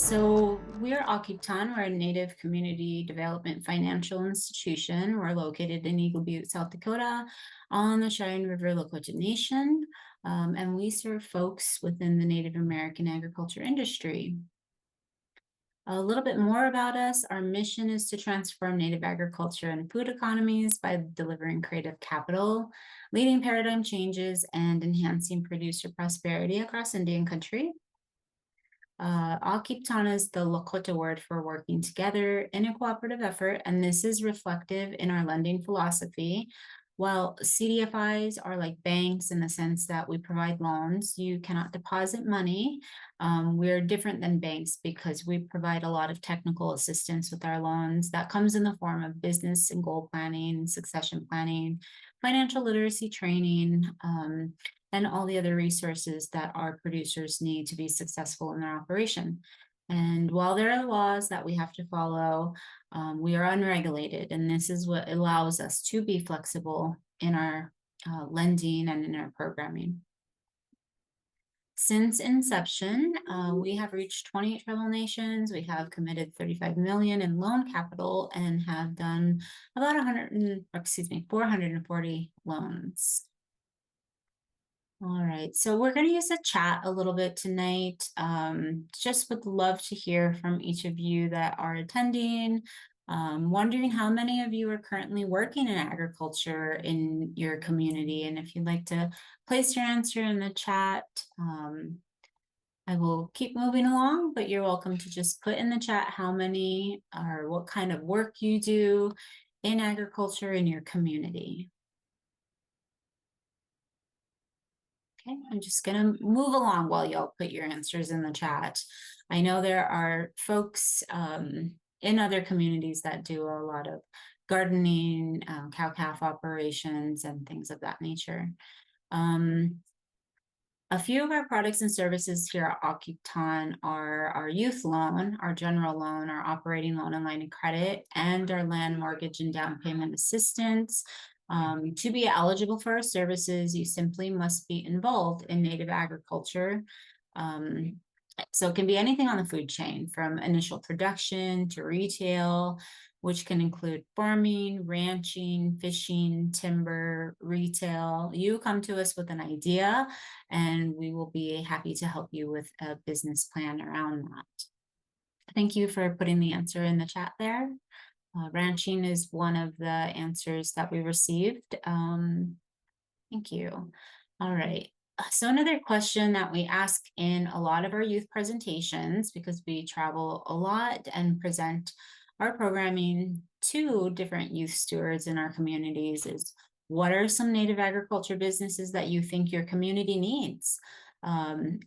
So we're Akiptan. We're a Native Community Development Financial Institution. We're located in Eagle Butte, South Dakota, on the Cheyenne River Lakota Nation, and we serve folks within the Native American agriculture industry. A little bit more about us. Our mission is to transform Native agriculture and food economies by delivering creative capital, leading paradigm changes, and enhancing producer prosperity across Indian country. Akiptan is the Lakota word for working together in a cooperative effort, and this is reflective in our lending philosophy. While CDFIs are like banks in the sense that we provide loans, you cannot deposit money. We're different than banks because we provide a lot of technical assistance with our loans that comes in the form of business and goal planning, succession planning, financial literacy training, and all the other resources that our producers need to be successful in their operation. And while there are laws that we have to follow, we are unregulated, and this is what allows us to be flexible in our lending and in our programming. Since inception, we have reached 28 tribal nations. We have committed 35 million in loan capital and have done about 440 loans. All right, so we're going to use the chat a little bit tonight. Just would love to hear from each of you that are attending. Wondering how many of you are currently working in agriculture in your community, and if you'd like to place your answer in the chat, I will keep moving along, but you're welcome to just put in the chat how many or what kind of work you do in agriculture in your community. Okay, I'm just gonna move along while y'all put your answers in the chat. I know there are folks in other communities that do a lot of gardening, cow-calf operations, and things of that nature. A few of our products and services here at Akiptan are our youth loan, our general loan, our operating loan and line of credit, and our land mortgage and down payment assistance. To be eligible for our services, you simply must be involved in native agriculture. So it can be anything on the food chain, from initial production to retail, which can include farming, ranching, fishing, timber, retail. You come to us with an idea, and we will be happy to help you with a business plan around that. Thank you for putting the answer in the chat there. Ranching is one of the answers that we received. Thank you. All right. So another question that we ask in a lot of our youth presentations, because we travel a lot and present our programming to different youth stewards in our communities, is what are some native agriculture businesses that you think your community needs?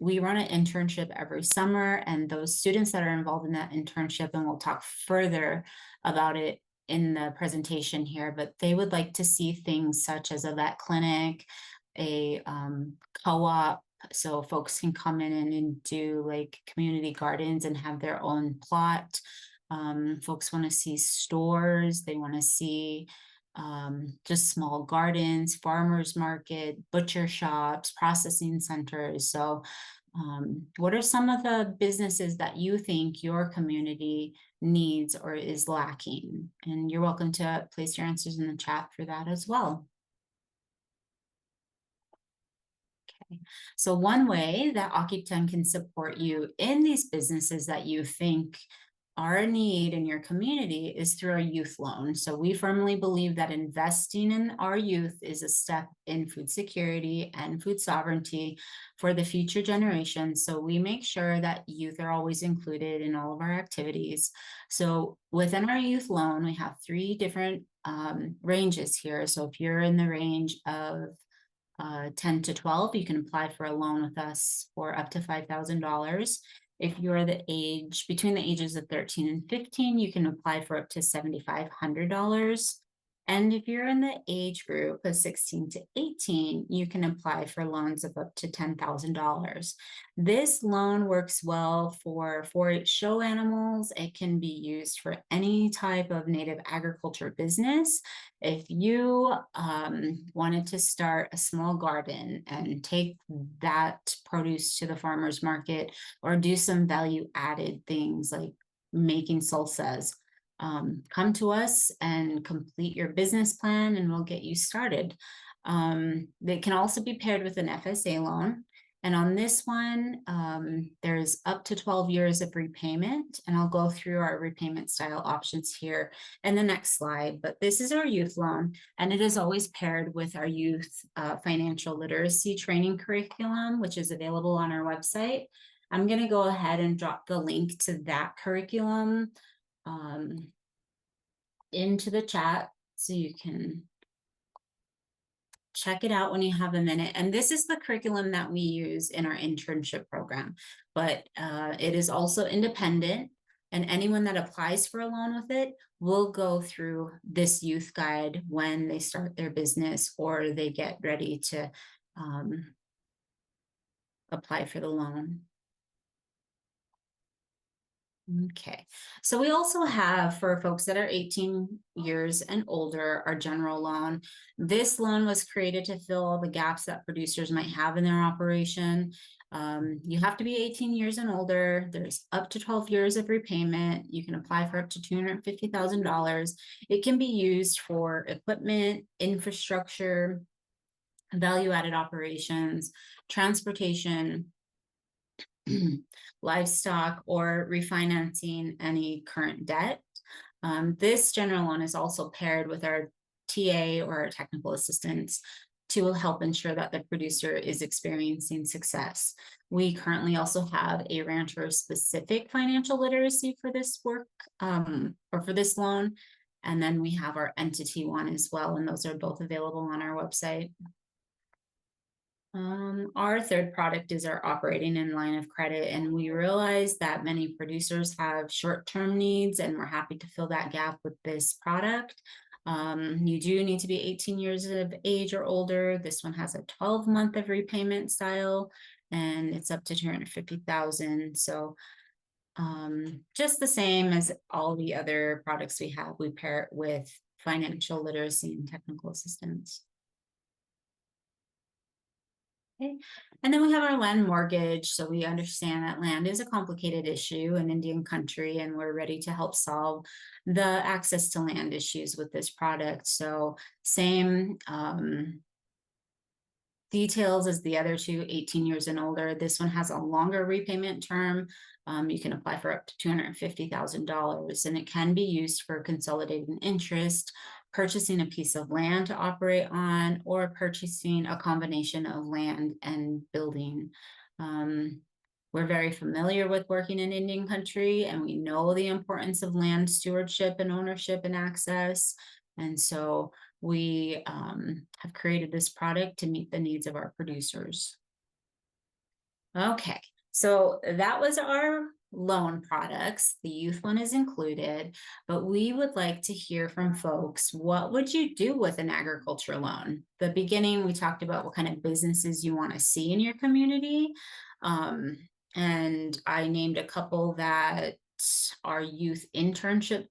We run an internship every summer, and those students that are involved in that internship, and we'll talk further about it in the presentation here, but they would like to see things such as a vet clinic, a co-op, so folks can come in and do like community gardens and have their own plot. Folks want to see stores, they want to see just small gardens, farmers market, butcher shops, processing centers. So what are some of the businesses that you think your community needs or is lacking? And you're welcome to place your answers in the chat for that as well. Okay, so one way that Akiptan can support you in these businesses that you think are a need in your community is through our youth loan. So we firmly believe that investing in our youth is a step in food security and food sovereignty for the future generations. So we make sure that youth are always included in all of our activities. So within our youth loan, we have 3 different ranges here. So if you're in the range of 10 to 12, you can apply for a loan with us for up to $5,000. If you're between the ages of 13 and 15, you can apply for up to $7,500. And if you're in the age group of 16 to 18, you can apply for loans of up to $10,000. This loan works well for 4-H show animals. It can be used for any type of native agriculture business. If you wanted to start a small garden and take that produce to the farmer's market, or do some value added things like making salsas, come to us and complete your business plan and we'll get you started. They can also be paired with an FSA loan. And on this one, there's up to 12 years of repayment, and I'll go through our repayment style options here in the next slide. But this is our youth loan, and it is always paired with our youth financial literacy training curriculum, which is available on our website. I'm going to go ahead and drop the link to that curriculum into the chat so you can check it out when you have a minute. And this is the curriculum that we use in our internship program, but it is also independent, and anyone that applies for a loan with it will go through this youth guide when they start their business or they get ready to apply for the loan. Okay, so we also have, for folks that are 18 years and older, our general loan. This loan was created to fill all the gaps that producers might have in their operation. You have to be 18 years and older. There's up to 12 years of repayment. You can apply for up to $250,000. It can be used for equipment, infrastructure, value-added operations, transportation, livestock, or refinancing any current debt. This general loan is also paired with our TA or our technical assistance to help ensure that the producer is experiencing success. We currently also have a rancher specific financial literacy for this work, or for this loan. And then we have our entity one as well, and those are both available on our website. Our third product is our operating and line of credit, and we realize that many producers have short-term needs, and we're happy to fill that gap with this product. You do need to be 18 years of age or older. This one has a 12-month of repayment style, and it's up to $250,000. So just the same as all the other products we have, we pair it with financial literacy and technical assistance. Okay. And then we have our land mortgage. So we understand that land is a complicated issue in Indian country, and we're ready to help solve the access to land issues with this product. So same details as the other two, 18 years and older. This one has a longer repayment term. You can apply for up to $250,000, and it can be used for consolidating interest, purchasing a piece of land to operate on, or purchasing a combination of land and building. We're very familiar with working in Indian country, and we know the importance of land stewardship and ownership and access. And so we have created this product to meet the needs of our producers. Okay, so that was our loan products. The youth one is included, but we would like to hear from folks. What would you do with an agriculture loan? The beginning, we talked about what kind of businesses you want to see in your community. And I named a couple that our youth internship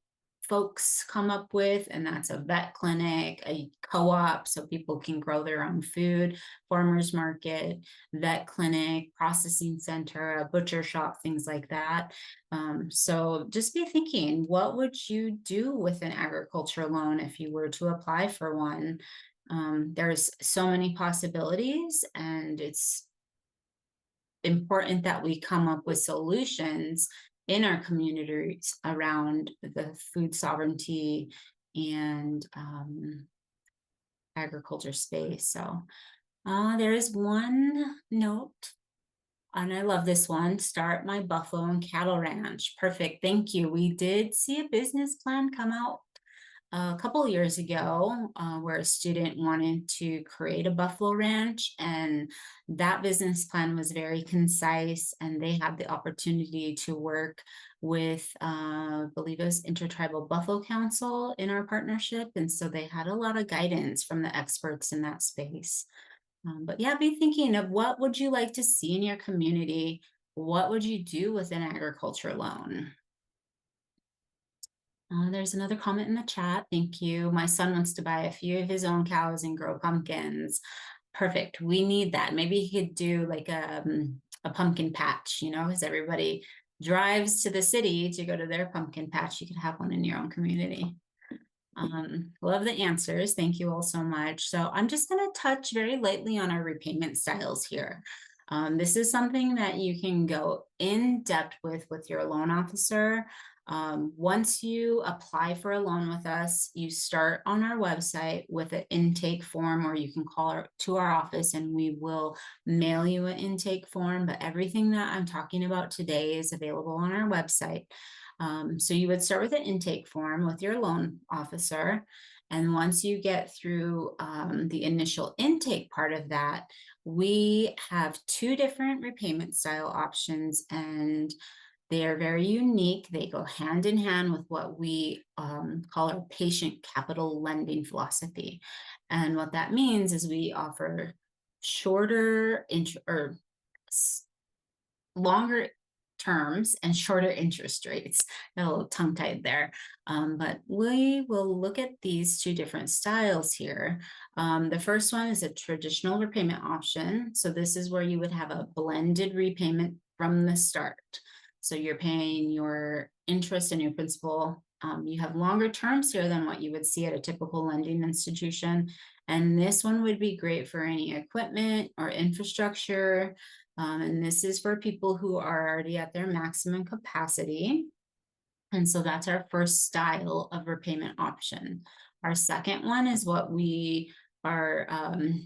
folks come up with, and that's a vet clinic, a co-op so people can grow their own food, farmers market, vet clinic, processing center, a butcher shop, things like that. So just be thinking, what would you do with an agriculture loan if you were to apply for one? There's so many possibilities, and it's important that we come up with solutions in our communities around the food sovereignty and agriculture space. So there is one note, and I love this one: start my buffalo and cattle ranch. Perfect, thank you. We did see a business plan come out a couple of years ago where a student wanted to create a buffalo ranch, and that business plan was very concise, and they had the opportunity to work with, I believe it was Intertribal Buffalo Council in our partnership. And so they had a lot of guidance from the experts in that space. But yeah, be thinking of what would you like to see in your community? What would you do with an agriculture loan? There's another comment in the chat. Thank you. My son wants to buy a few of his own cows and grow pumpkins. Perfect. We need that. Maybe he could do like a pumpkin patch, because everybody drives to the city to go to their pumpkin patch. You could have one in your own community. Love the answers. Thank you all so much. So I'm just going to touch very lightly on our repayment styles here. This is something that you can go in depth with your loan officer. Once you apply for a loan with us, you start on our website with an intake form, or you can call to our office and we will mail you an intake form. But everything that I'm talking about today is available on our website. So you would start with an intake form with your loan officer. And once you get through the initial intake part of that, we have two different repayment style options, and they are very unique. They go hand in hand with what we call our patient capital lending philosophy. And what that means is we offer shorter longer terms and shorter interest rates. Got a little tongue-tied there. But we will look at these two different styles here. The first one is a traditional repayment option. So this is where you would have a blended repayment from the start. So you're paying your interest and your principal. You have longer terms here than what you would see at a typical lending institution. And this one would be great for any equipment or infrastructure. And this is for people who are already at their maximum capacity. And so that's our first style of repayment option. Our second one is what we are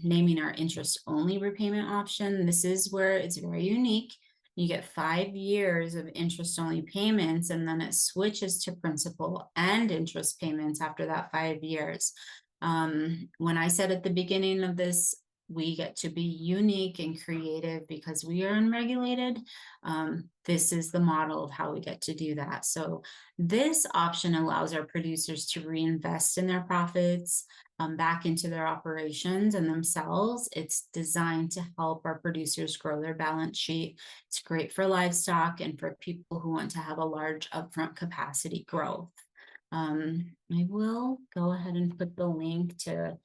naming our interest-only repayment option. This is where it's very unique. You get 5 years of interest-only payments, and then it switches to principal and interest payments after that 5 years. When I said at the beginning of this, we get to be unique and creative because we are unregulated. This is the model of how we get to do that. So this option allows our producers to reinvest in their profits back into their operations and themselves. It's designed to help our producers grow their balance sheet. It's great for livestock and for people who want to have a large upfront capacity growth. I will go ahead and put the link to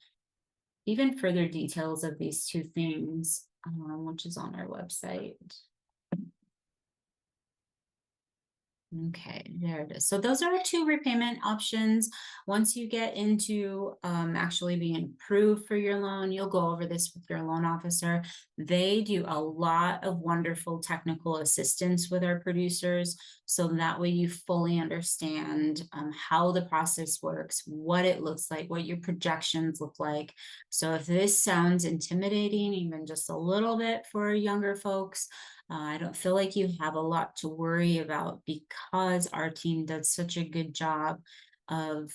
even further details of these two things, which is on our website. Okay, there it is. So those are our two repayment options. Once you get into actually being approved for your loan, you'll go over this with your loan officer. They do a lot of wonderful technical assistance with our producers, so that way you fully understand how the process works, what it looks like, what your projections look like. So if this sounds intimidating, even just a little bit for younger folks, I don't feel like you have a lot to worry about because our team does such a good job of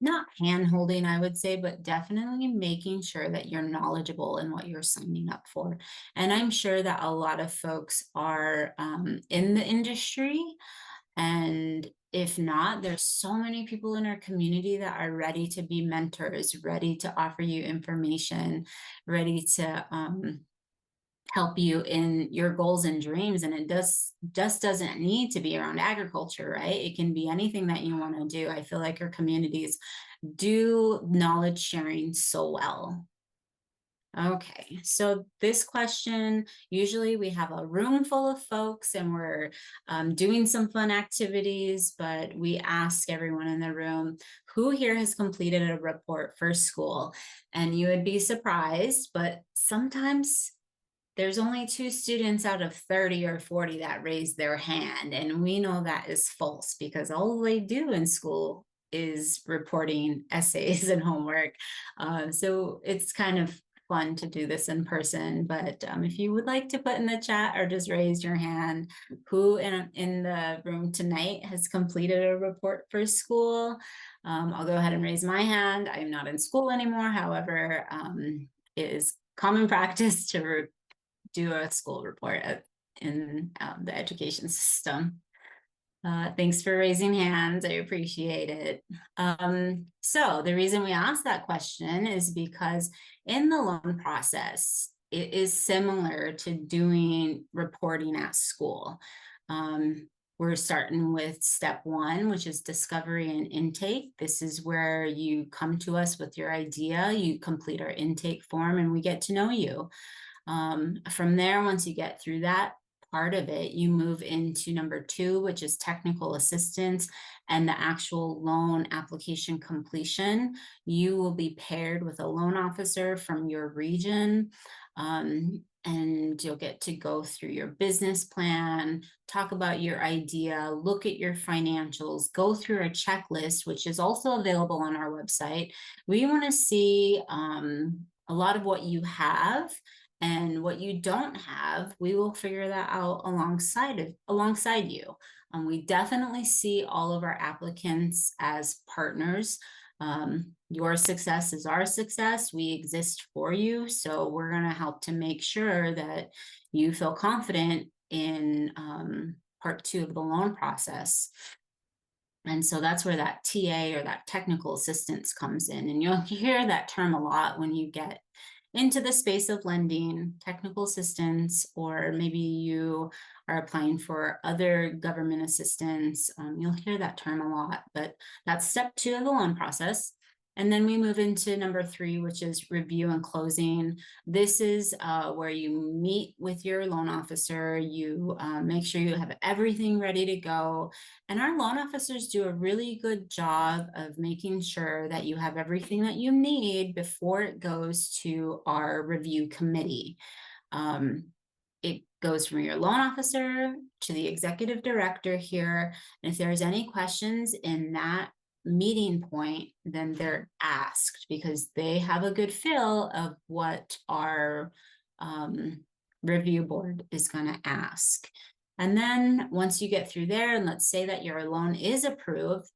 not hand-holding, I would say, but definitely making sure that you're knowledgeable in what you're signing up for. And I'm sure that a lot of folks are in the industry, and if not, there's so many people in our community that are ready to be mentors, ready to offer you information, ready to help you in your goals and dreams. And it just doesn't need to be around agriculture, right? It can be anything that you want to do. I feel like our communities do knowledge sharing so well. Okay, so this question, usually we have a room full of folks and we're doing some fun activities, but we ask everyone in the room, who here has completed a report for school? And you would be surprised, but sometimes there's only 2 students out of 30 or 40 that raise their hand. And we know that is false because all they do in school is reporting essays and homework. So it's kind of fun to do this in person. But if you would like to put in the chat or just raise your hand, who in the room tonight has completed a report for school? I'll go ahead and raise my hand. I'm not in school anymore. However, it is common practice to do a school report in the education system. Thanks for raising hands. I appreciate it. So the reason we asked that question is because in the loan process, it is similar to doing reporting at school. We're starting with step one, which is discovery and intake. This is where you come to us with your idea, you complete our intake form, and we get to know you. From there, once you get through that part of it, you move into number two, which is technical assistance and the actual loan application completion. You will be paired with a loan officer from your region. And you'll get to go through your business plan, talk about your idea, look at your financials, go through a checklist, which is also available on our website. We want to see a lot of what you have and what you don't have. We will figure that out alongside you. We definitely see all of our applicants as partners. Your success is our success. We exist for you. So we're going to help to make sure that you feel confident in part two of the loan process. And so that's where that TA or that technical assistance comes in. And you'll hear that term a lot when you get into the space of lending, technical assistance, or maybe you are applying for other government assistance. You'll hear that term a lot, but that's step two of the loan process. And then we move into number three, which is review and closing. This is where you meet with your loan officer. You make sure you have everything ready to go. And our loan officers do a really good job of making sure that you have everything that you need before it goes to our review committee. It goes from your loan officer to the executive director here. And if there's any questions in that meeting point, then they're asked because they have a good feel of what our review board is going to ask. And then once you get through there, and let's say that your loan is approved,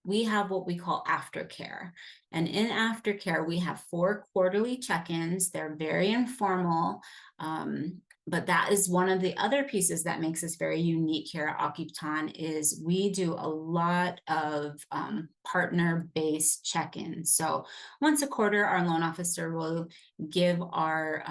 we have what we call aftercare. And in aftercare, we have 4 quarterly check-ins. They're very informal. But that is one of the other pieces that makes us very unique here at Akiptan is we do a lot of partner-based check-ins. So once a quarter, our loan officer will give our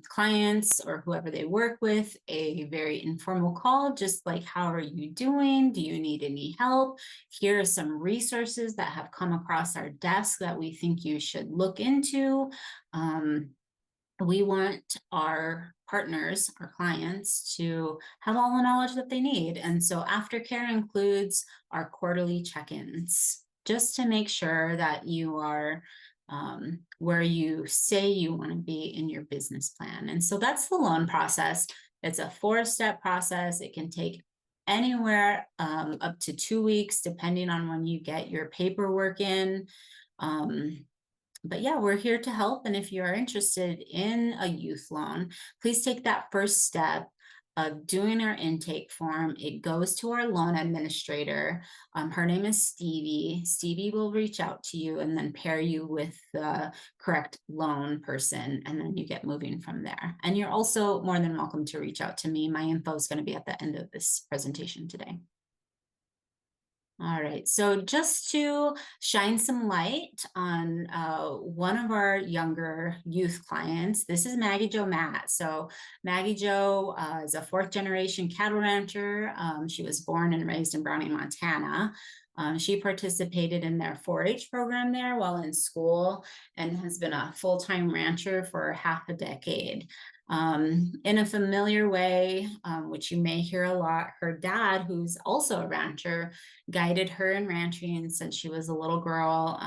clients or whoever they work with a very informal call, just like, how are you doing? Do you need any help? Here are some resources that have come across our desk that we think you should look into. We want our partners, our clients, to have all the knowledge that they need. And so aftercare includes our quarterly check-ins, just to make sure that you are where you say you want to be in your business plan. And so that's the loan process. It's a 4-step process. It can take anywhere up to 2 weeks, depending on when you get your paperwork in. But yeah, we're here to help. And if you are interested in a youth loan, please take that first step of doing our intake form. It goes to our loan administrator. Her name is Stevie. Stevie will reach out to you and then pair you with the correct loan person. And then you get moving from there. And you're also more than welcome to reach out to me. My info is going to be at the end of this presentation today. All right, so just to shine some light on one of our younger youth clients, this is Maggie Jo Matt. So Maggie Jo is a 4th-generation cattle rancher. She was born and raised in Browning, Montana. She participated in their 4-H program there while in school and has been a full-time rancher for half a decade. In a familiar way, which you may hear a lot, her dad, who's also a rancher, guided her in ranching since she was a little girl.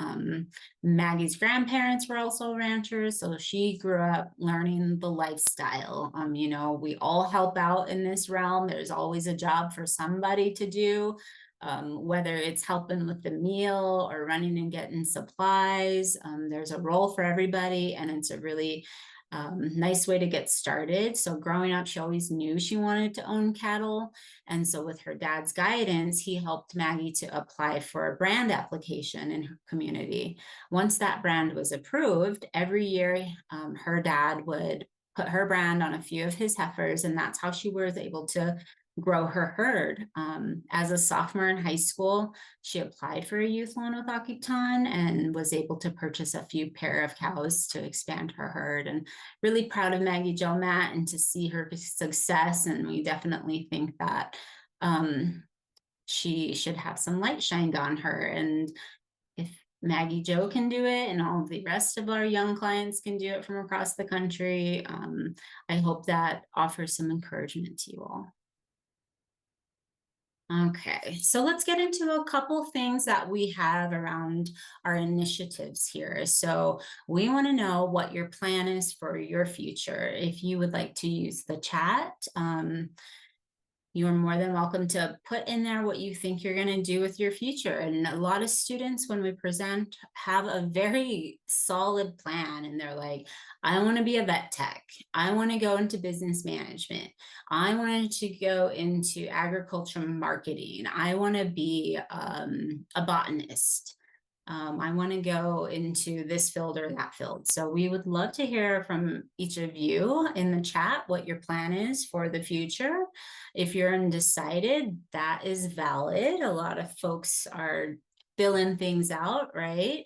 Maggie's grandparents were also ranchers, so she grew up learning the lifestyle. You know, we all help out in this realm. There's always a job for somebody to do. Whether it's helping with the meal or running and getting supplies, there's a role for everybody, and it's a really nice way to get started. So growing up, she always knew she wanted to own cattle. And so with her dad's guidance, he helped Maggie to apply for a brand application in her community. Once that brand was approved, every year her dad would put her brand on a few of his heifers, and that's how she was able to grow her herd. As a sophomore in high school, she applied for a youth loan with Akiptan and was able to purchase a few pair of cows to expand her herd. And really proud of Maggie Jo Matt and to see her success. And we definitely think that she should have some light shined on her. And if Maggie Jo can do it and all of the rest of our young clients can do it from across the country, I hope that offers some encouragement to you all. Okay, so let's get into a couple things that we have around our initiatives here. So we want to know what your plan is for your future. If you would like to use the chat, you are more than welcome to put in there what you think you're going to do with your future. And a lot of students, when we present, have a very solid plan. And they're like, I want to be a vet tech. I want to go into business management. I wanted to go into agriculture marketing. I want to be a botanist. I want to go into this field or that field. So we would love to hear from each of you in the chat what your plan is for the future. If you're undecided, that is valid. A lot of folks are filling things out, right?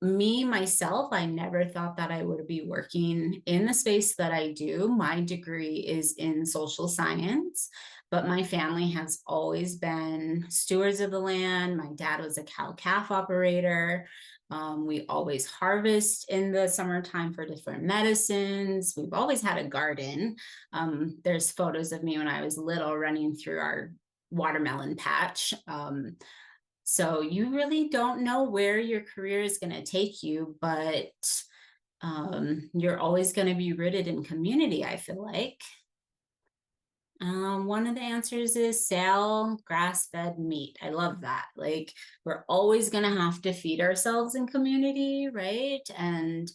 Myself, I never thought that I would be working in the space that I do. My degree is in social science, but my family has always been stewards of the land. My dad was a cow-calf operator. We always harvest in the summertime for different medicines. We've always had a garden. There's photos of me when I was little running through our watermelon patch. So you really don't know where your career is going to take you, but you're always going to be rooted in community, I feel like. One of the answers is sell grass-fed meat. I love that. Like, we're always going to have to feed ourselves in community, right? And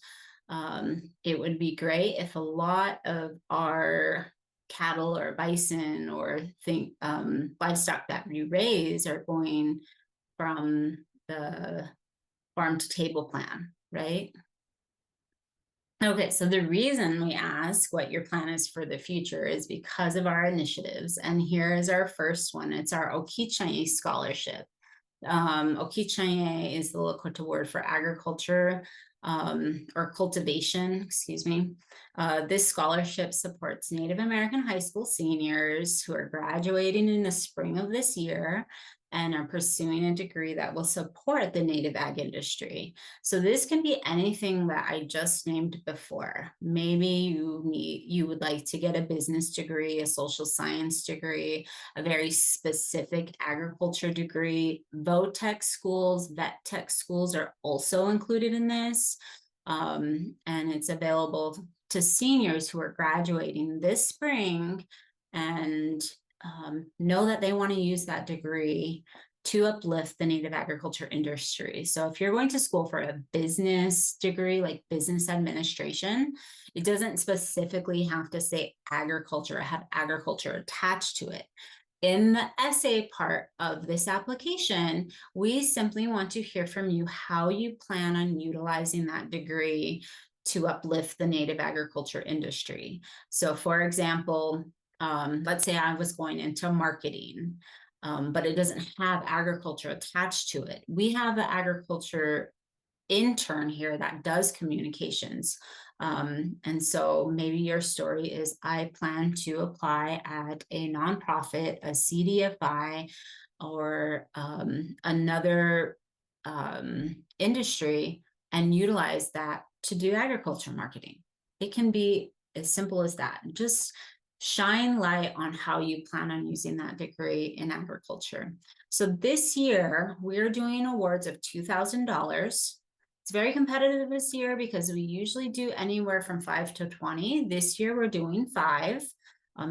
it would be great if a lot of our cattle or bison or livestock that we raise are going from the farm to table plan, right? Okay, so the reason we ask what your plan is for the future is because of our initiatives. And here is our first one. It's our Okicanye Scholarship. Okicanye is the Lakota word for agriculture or cultivation, excuse me. This scholarship supports Native American high school seniors who are graduating in the spring of this year and are pursuing a degree that will support the native ag industry. So this can be anything that I just named before. Maybe you would like to get a business degree, a social science degree, a very specific agriculture degree. Vo-tech schools, vet tech schools are also included in this. And it's available to seniors who are graduating this spring and know that they want to use that degree to uplift the native agriculture industry. So if you're going to school for a business degree, like business administration, it doesn't specifically have to say agriculture, have agriculture attached to it. In the essay part of this application, we simply want to hear from you how you plan on utilizing that degree to uplift the native agriculture industry. So for example, let's say I was going into marketing, but it doesn't have agriculture attached to it. We have an agriculture intern here that does communications. And so maybe your story is, I plan to apply at a nonprofit, a CDFI, or another industry and utilize that to do agriculture marketing. It can be as simple as that. Just shine light on how you plan on using that degree in agriculture. So this year, we're doing awards of $2,000. It's very competitive this year because we usually do anywhere from 5 to 20. This year, we're doing 5.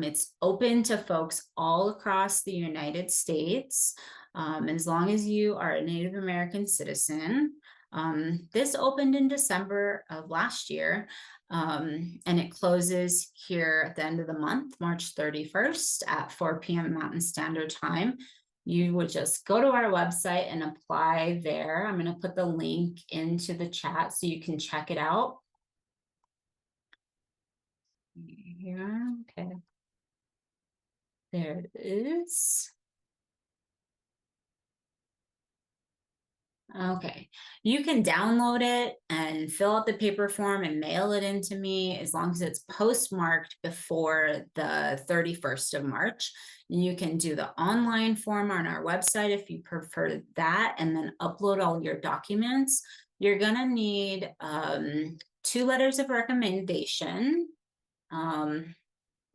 It's open to folks all across the United States, as long as you are a Native American citizen. This opened in December of last year, and it closes here at the end of the month, March 31st at 4 p.m. Mountain Standard Time. You would just go to our website and apply there. I'm going to put the link into the chat so you can check it out. Here, okay. There it is. Okay, you can download it and fill out the paper form and mail it in to me as long as it's postmarked before the 31st of March. You can do the online form on our website if you prefer that, and then upload all your documents. You're gonna need 2 letters of recommendation.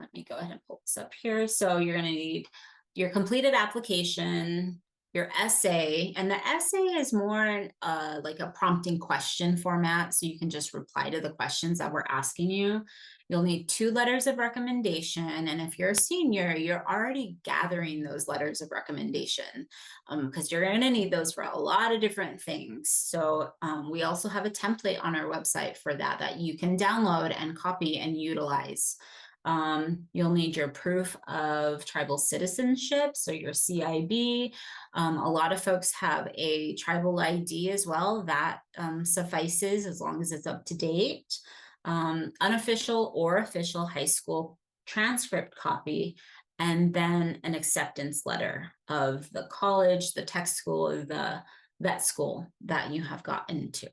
Let me go ahead and pull this up here. So you're going to need your completed application, your essay, and the essay is more like a prompting question format. So you can just reply to the questions that we're asking you. You'll need 2 letters of recommendation. And if you're a senior, you're already gathering those letters of recommendation because you're going to need those for a lot of different things. So we also have a template on our website for that you can download and copy and utilize. You'll need your proof of tribal citizenship, so your CIB. A lot of folks have a tribal ID as well. That suffices as long as it's up to date. Unofficial or official high school transcript copy, and then an acceptance letter of the college, the tech school, or the vet school that you have gotten into.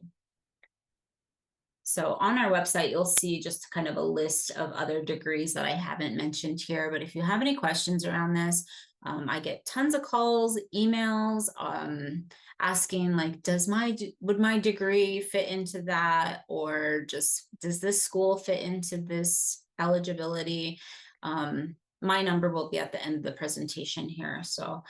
So on our website, you'll see just kind of a list of other degrees that I haven't mentioned here. But if you have any questions around this, I get tons of calls, emails, asking like, would my degree fit into that? Or just, does this school fit into this eligibility? My number will be at the end of the presentation here. So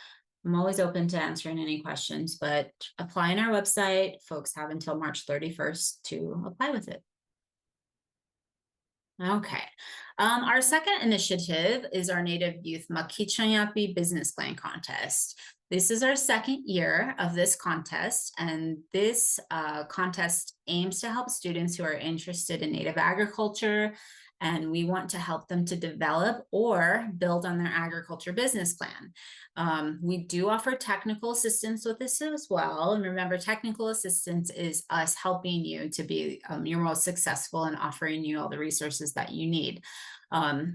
I'm always open to answering any questions, but apply on our website. Folks have until March 31st to apply with it. Okay. Our second initiative is our Native Youth Makichanyapi Business Plan Contest. This is our second year of this contest, and this contest aims to help students who are interested in Native agriculture, and we want to help them to develop or build on their agriculture business plan. We do offer technical assistance with this as well. And remember, technical assistance is us helping you to be your most successful and offering you all the resources that you need,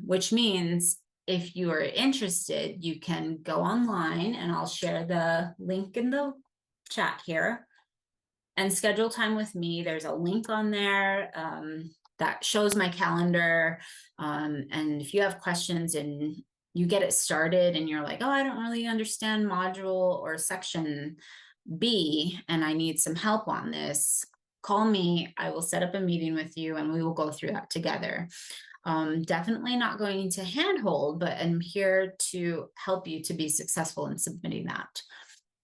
which means if you are interested, you can go online, and I'll share the link in the chat here and schedule time with me. There's a link on there that shows my calendar. And if you have questions and you get it started and you're like, oh, I don't really understand module or section B and I need some help on this, call me. I will set up a meeting with you and we will go through that together. Definitely not going to handhold, but I'm here to help you to be successful in submitting that.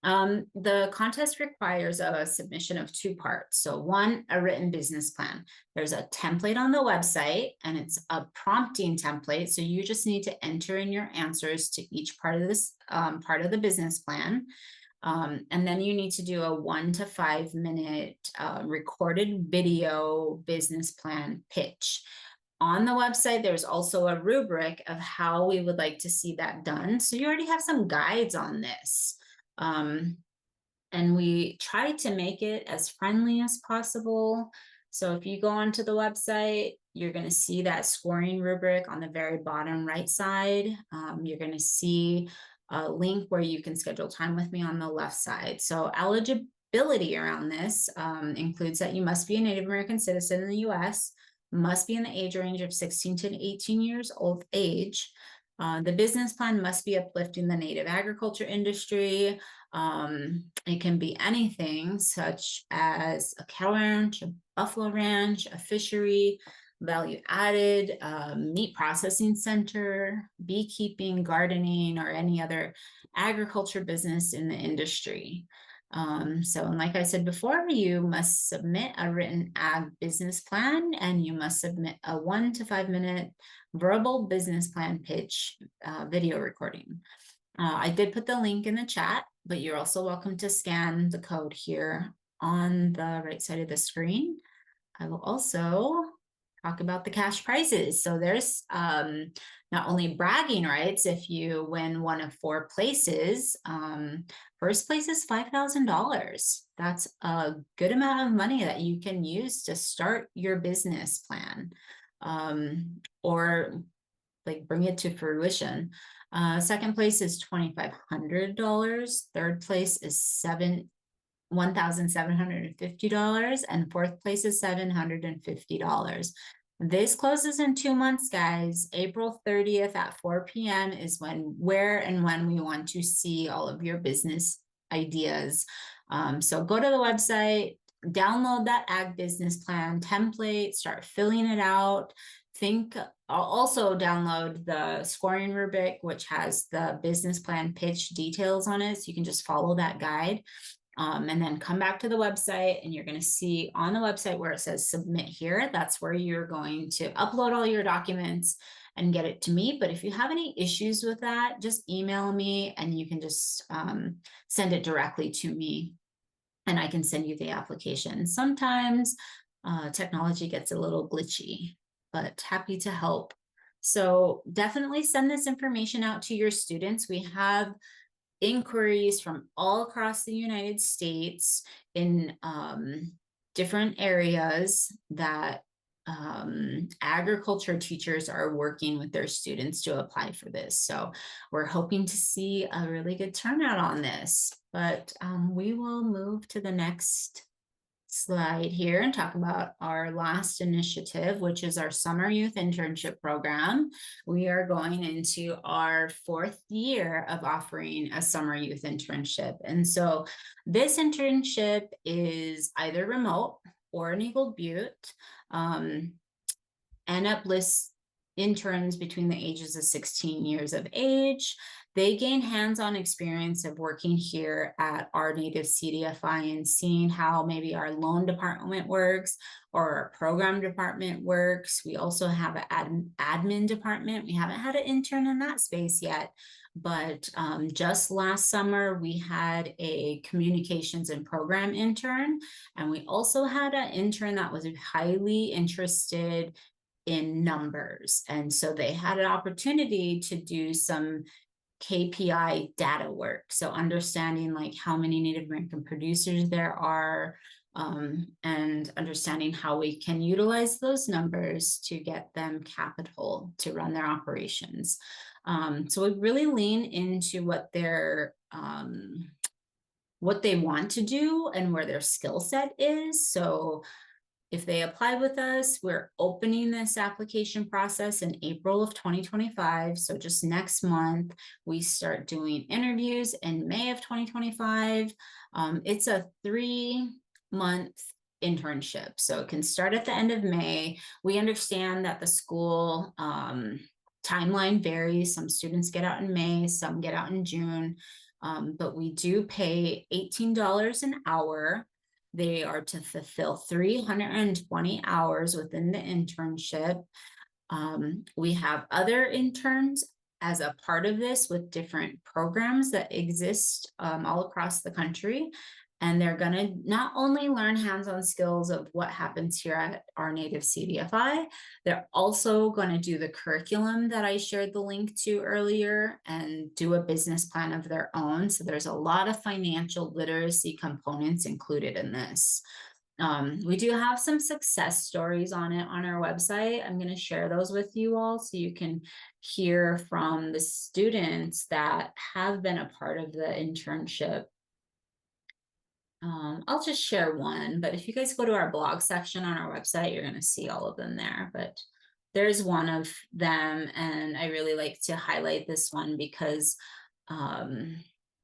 The contest requires a submission of 2 parts. So 1, a written business plan. There's a template on the website and it's a prompting template. So you just need to enter in your answers to each part of this part of the business plan. And then you need to do a 1 to 5 minute recorded video business plan pitch. On the website, there's also a rubric of how we would like to see that done. So you already have some guides on this. And we try to make it as friendly as possible. So if you go onto the website, you're going to see that scoring rubric on the very bottom right side. You're going to see a link where you can schedule time with me on the left side. So eligibility around this includes that you must be a Native American citizen in the US, must be in the age range of 16 to 18 years old age. The business plan must be uplifting the Native agriculture industry. It can be anything such as a cattle ranch, a buffalo ranch, a fishery, value added, meat processing center, beekeeping, gardening, or any other agriculture business in the industry. So, and like I said before, you must submit a written ag business plan and you must submit a 1 to 5 minute verbal business plan pitch video recording. I did put the link in the chat, but you're also welcome to scan the code here on the right side of the screen. I will also talk about the cash prizes. So there's not only bragging rights if you win one of 4 places. First place is $5,000. That's a good amount of money that you can use to start your business plan. Or like bring it to fruition. Second place is $2,500. Third place is $1,750, and fourth place is $750. This closes in 2 months, guys. April 30th at 4 p.m. is where and when we want to see all of your business ideas. So go to the website, download that ag business plan template, start filling it out. I'll also download the scoring rubric, which has the business plan pitch details on it. So you can just follow that guide. And then come back to the website, and you're going to see on the website where it says submit here. That's where you're going to upload all your documents and get it to me. But if you have any issues with that, just email me, and you can just send it directly to me, and I can send you the application. Sometimes technology gets a little glitchy, but happy to help. So definitely send this information out to your students. We have inquiries from all across the United States in different areas that agriculture teachers are working with their students to apply for this. So we're hoping to see a really good turnout on this, but we will move to the next slide here and talk about our last initiative, which is our summer youth internship program. We are going into our 4th year of offering a summer youth internship. And so this internship is either remote or in Eagle Butte. NUP lists interns between the ages of 16 years of age. They gain hands-on experience of working here at our native CDFI and seeing how maybe our loan department works or our program department works. We also have an admin department. We haven't had an intern in that space yet, but just last summer we had a communications and program intern, and we also had an intern that was highly interested in numbers. And so they had an opportunity to do some KPI data work. So understanding like how many Native American producers there are, and understanding how we can utilize those numbers to get them capital to run their operations. So we really lean into what they want to do and where their skill set is. So if they apply with us, we're opening this application process in April of 2025. So just next month, we start doing interviews in May of 2025. It's a 3-month internship. So it can start at the end of May. We understand that the school timeline varies. Some students get out in May, some get out in June, but we do pay $18 an hour. They are to fulfill 320 hours within the internship. We have other interns as a part of this with different programs that exist all across the country. And they're going to not only learn hands-on skills of what happens here at our native CDFI, they're also going to do the curriculum that I shared the link to earlier and do a business plan of their own. So there's a lot of financial literacy components included in this. We do have some success stories on it on our website. I'm going to share those with you all so you can hear from the students that have been a part of the internship. I'll just share one, but if you guys go to our blog section on our website, you're going to see all of them there. But there's one of them, and I really like to highlight this one because let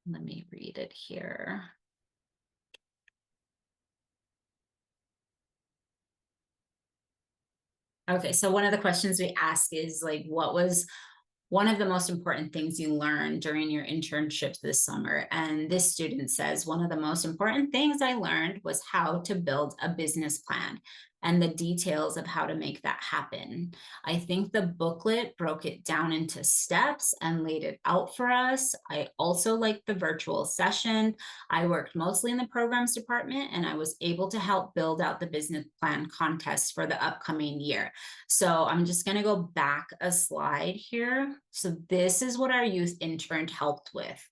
me read it here. Okay, so one of the questions we ask is like, what was one of the most important things you learned during your internship this summer? And this student says, one of the most important things I learned was how to build a business plan and the details of how to make that happen. I think the booklet broke it down into steps and laid it out for us. I also liked the virtual session. I worked mostly in the programs department, and I was able to help build out the business plan contest for the upcoming year. So I'm just going to go back a slide here. So this is what our youth intern helped with.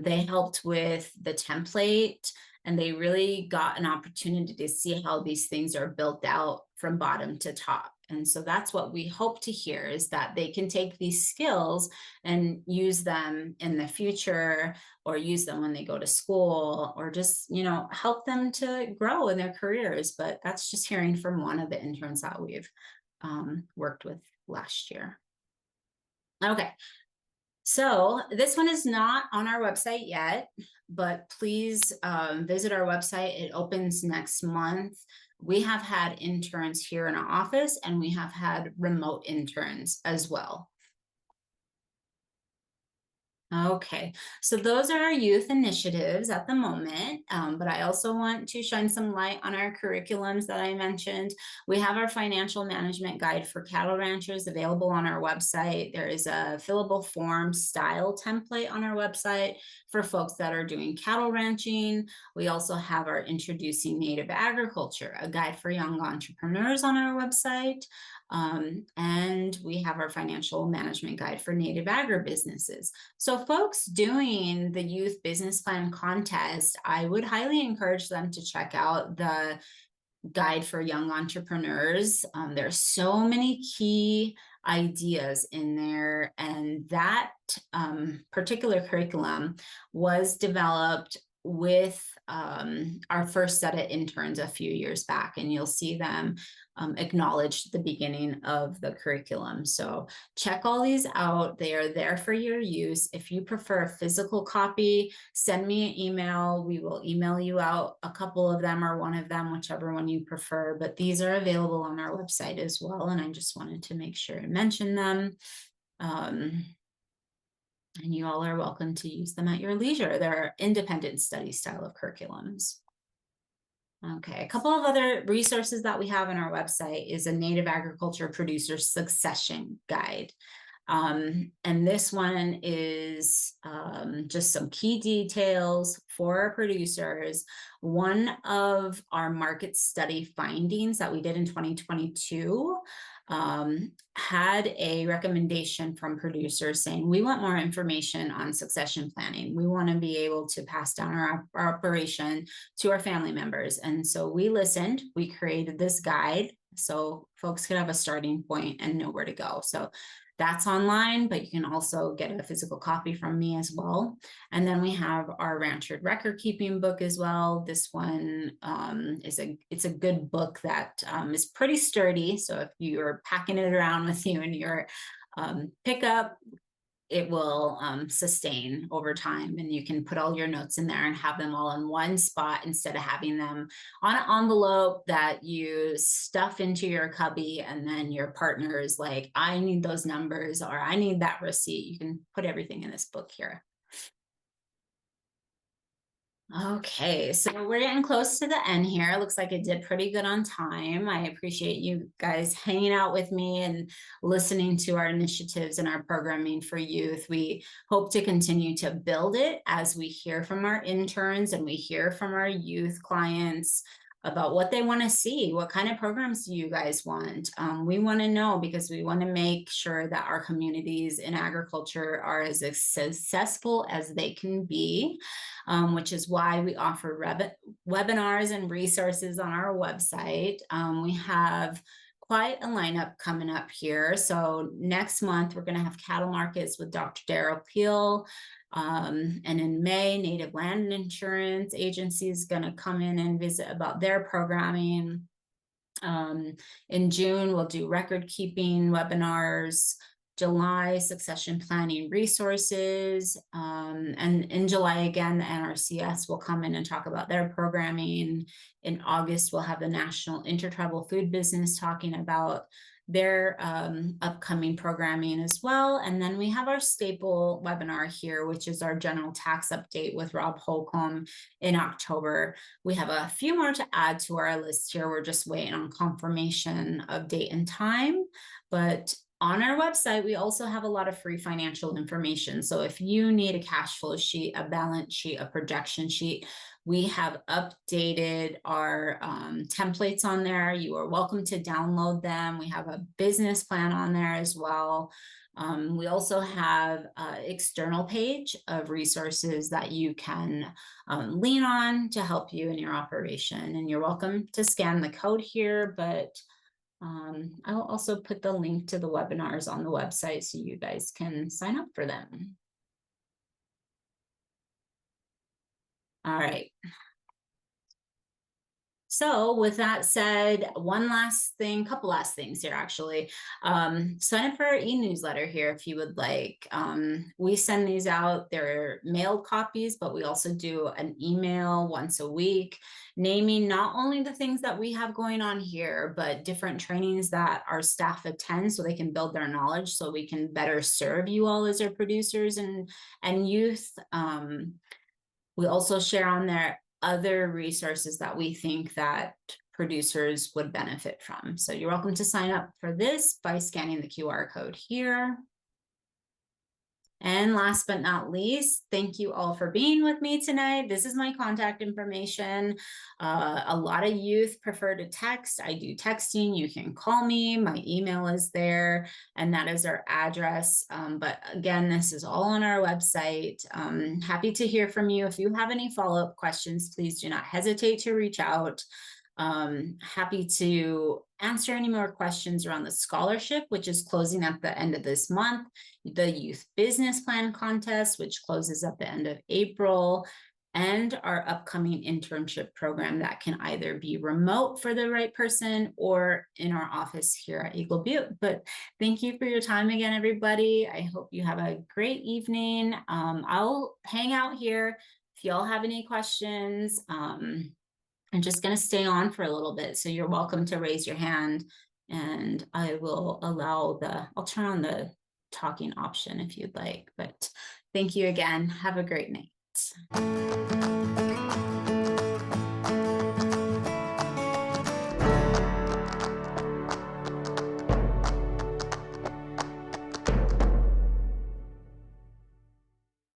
They helped with the template and they really got an opportunity to see how these things are built out from bottom to top. And so that's what we hope to hear, is that they can take these skills and use them in the future, or use them when they go to school, or just, help them to grow in their careers. But that's just hearing from one of the interns that we've worked with last year. Okay, so this one is not on our website yet, but please visit our website. It opens next month. We have had interns here in our office, and we have had remote interns as well. Okay, so those are our youth initiatives at the moment, but I also want to shine some light on our curriculums that I mentioned. We have our financial management guide for cattle ranchers available on our website. There is a fillable form style template on our website for folks that are doing cattle ranching. We also have our Introducing Native Agriculture, a guide for young entrepreneurs on our website. And we have our financial management guide for native agribusinesses. So folks doing the youth business plan contest, I would highly encourage them to check out the guide for young entrepreneurs. There's so many key ideas in there, and that particular curriculum was developed with our first set of interns a few years back, and you'll see them acknowledged at the beginning of the curriculum. So check all these out. They are there for your use. If you prefer a physical copy, send me an email. We will email you out a couple of them, or one of them, whichever one you prefer. But these are available on our website as well, and I just wanted to make sure and mention them. And you all are welcome to use them at your leisure. They're independent study style of curriculums. Okay, a couple of other resources that we have on our website is a Native Agriculture Producer Succession Guide. And this one is just some key details for our producers. One of our market study findings that we did in 2022 had a recommendation from producers saying, we want more information on succession planning. We want to be able to pass down our operation to our family members. And so we listened, we created this guide so folks could have a starting point and know where to go. So that's online, but you can also get a physical copy from me as well. And then we have our rancher record keeping book as well. This one it's a good book that is pretty sturdy. So if you're packing it around with you in your pickup, it will sustain over time, and you can put all your notes in there and have them all in one spot instead of having them on an envelope that you stuff into your cubby, and then your partner is like, I need those numbers, or I need that receipt. You can put everything in this book here. Okay, so we're getting close to the end here. It looks like it did pretty good on time. I appreciate you guys hanging out with me and listening to our initiatives and our programming for youth. We hope to continue to build it as we hear from our interns and we hear from our youth clients about what they want to see. What kind of programs do you guys want? We want to know, because we want to make sure that our communities in agriculture are as successful as they can be, which is why we offer webinars and resources on our website. We have quite a lineup coming up here. So next month, we're going to have cattle markets with Dr. Darrell Peel. And in May, Native Land Insurance Agency is going to come in and visit about their programming. In June, we'll do record keeping webinars. July, succession planning resources. And in July, again, the NRCS will come in and talk about their programming. In August, we'll have the National Intertribal Food Business talking about their upcoming programming as well. And then we have our staple webinar here, which is our general tax update with Rob Holcomb in October. We have a few more to add to our list here. We're just waiting on confirmation of date and time, but on our website, we also have a lot of free financial information. So if you need a cash flow sheet, a balance sheet, a projection sheet, we have updated our templates on there. You are welcome to download them. We have a business plan on there as well. We also have an external page of resources that you can lean on to help you in your operation. And you're welcome to scan the code here, but I'll also put the link to the webinars on the website so you guys can sign up for them. All right. So with that said, one last thing, couple last things here actually. Sign up for our e-newsletter here if you would like. We send these out, they're mailed copies, but we also do an email once a week, naming not only the things that we have going on here, but different trainings that our staff attend so they can build their knowledge so we can better serve you all as our producers and youth. We also share on there other resources that we think that producers would benefit from. So you're welcome to sign up for this by scanning the QR code here. And last but not least, thank you all for being with me tonight. This is my contact information. A lot of youth prefer to text. I do texting. You can call me. My email is there, and that is our address. But again, this is all on our website. Happy to hear from you. If you have any follow-up questions, please do not hesitate to reach out. Happy to answer any more questions around the scholarship, which is closing at the end of this month, the youth business plan contest, which closes at the end of April, and our upcoming internship program that can either be remote for the right person or in our office here at Eagle Butte. But thank you for your time again, everybody. I hope you have a great evening. I'll hang out here if y'all have any questions. I'm just going to stay on for a little bit. So you're welcome to raise your hand and I will I'll turn on the talking option if you'd like. But thank you again. Have a great night.